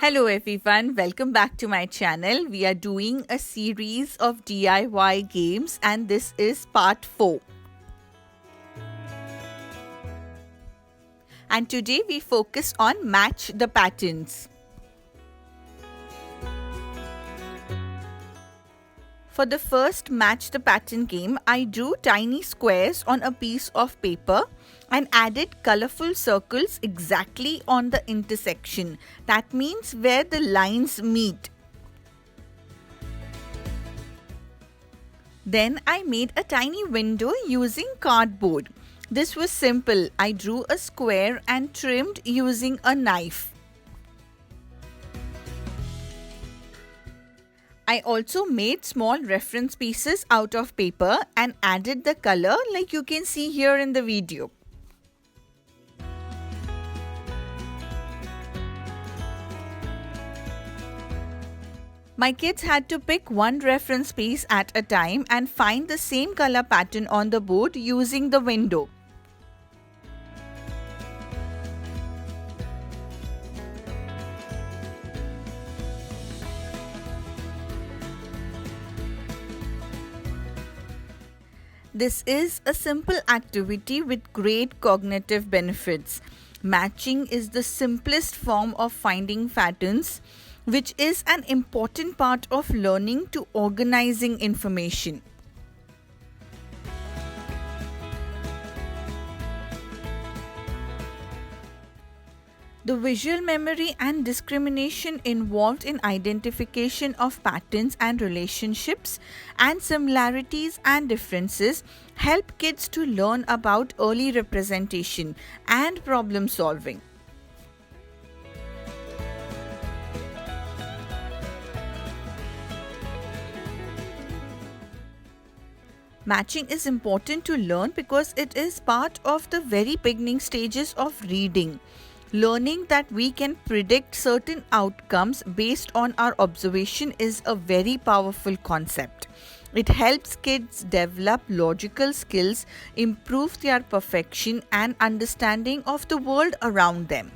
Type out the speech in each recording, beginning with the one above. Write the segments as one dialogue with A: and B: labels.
A: Hello everyone, welcome back to my channel. We are doing a series of DIY games and this is part 4. And today we focus on match the patterns. For the first match the pattern game, I drew tiny squares on a piece of paper and added colorful circles exactly on the intersection. That means where the lines meet. Then I made a tiny window using cardboard. This was simple. I drew a square and trimmed using a knife. I also made small reference pieces out of paper and added the color like you can see here in the video. My kids had to pick one reference piece at a time and find the same color pattern on the board using the window. This is a simple activity with great cognitive benefits. Matching is the simplest form of finding patterns, which is an important part of learning to organizing information. The visual memory and discrimination involved in identification of patterns and relationships and similarities and differences help kids to learn about early representation and problem solving. Matching is important to learn because it is part of the very beginning stages of reading. Learning that we can predict certain outcomes based on our observation is a very powerful concept. It helps kids develop logical skills, improve their perfection and understanding of the world around them.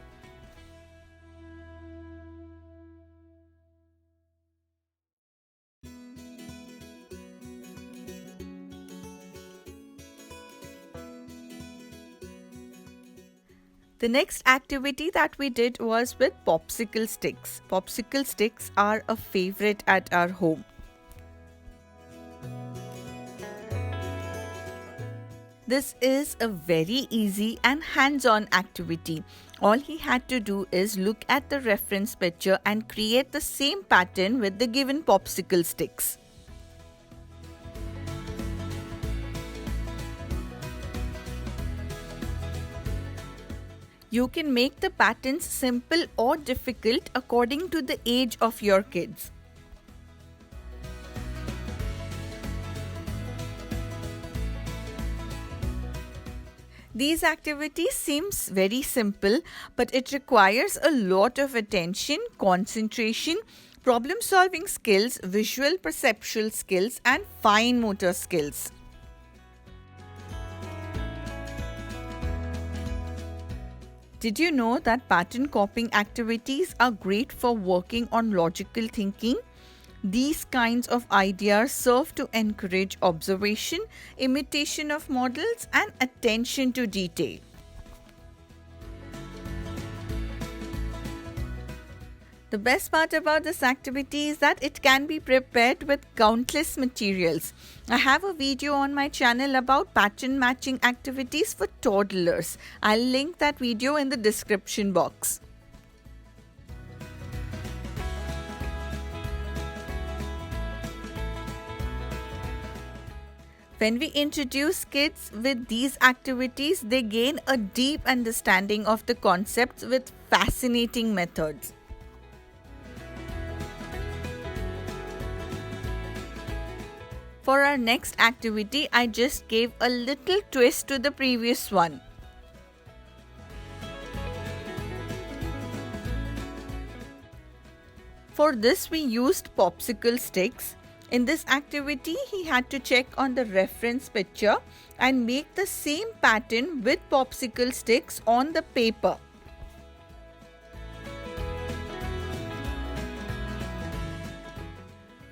A: The next activity that we did was with popsicle sticks. Popsicle sticks are a favorite at our home. This is a very easy and hands-on activity. All he had to do is look at the reference picture and create the same pattern with the given popsicle sticks. You can make the patterns simple or difficult according to the age of your kids. These activities seems very simple, but it requires a lot of attention, concentration, problem-solving skills, visual perceptual skills, and fine motor skills. Did you know that pattern copying activities are great for working on logical thinking? These kinds of ideas serve to encourage observation, imitation of models, and attention to detail. The best part about this activity is that it can be prepared with countless materials. I have a video on my channel about pattern matching activities for toddlers. I'll link that video in the description box. When we introduce kids with these activities, they gain a deep understanding of the concepts with fascinating methods. For our next activity, I just gave a little twist to the previous one. For this, we used popsicle sticks. In this activity, he had to check on the reference picture and make the same pattern with popsicle sticks on the paper.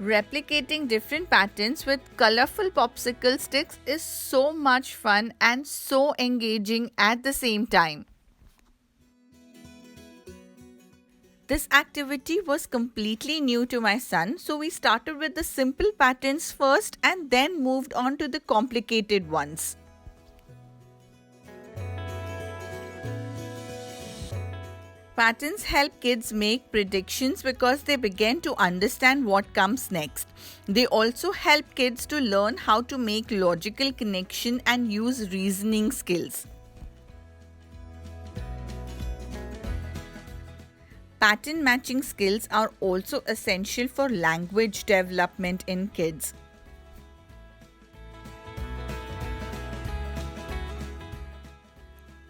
A: Replicating different patterns with colorful popsicle sticks is so much fun and so engaging at the same time. This activity was completely new to my son, so we started with the simple patterns first and then moved on to the complicated ones. Patterns help kids make predictions because they begin to understand what comes next. They also help kids to learn how to make logical connection and use reasoning skills. Pattern matching skills are also essential for language development in kids.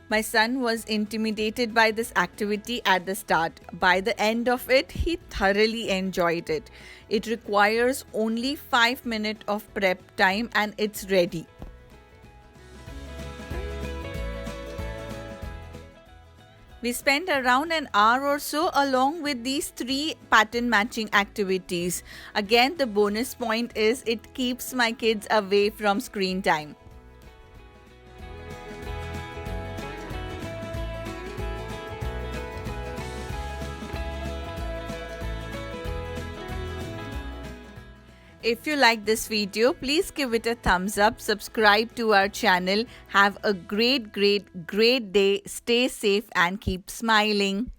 A: My son was intimidated by this activity at the start. By the end of it, he thoroughly enjoyed it. It requires only 5 minutes of prep time and it's ready. We spent around an hour or so along with these 3 pattern matching activities. Again, the bonus point is it keeps my kids away from screen time. If you like this video, please give it a thumbs up, subscribe to our channel. Have a great day. Stay safe and keep smiling.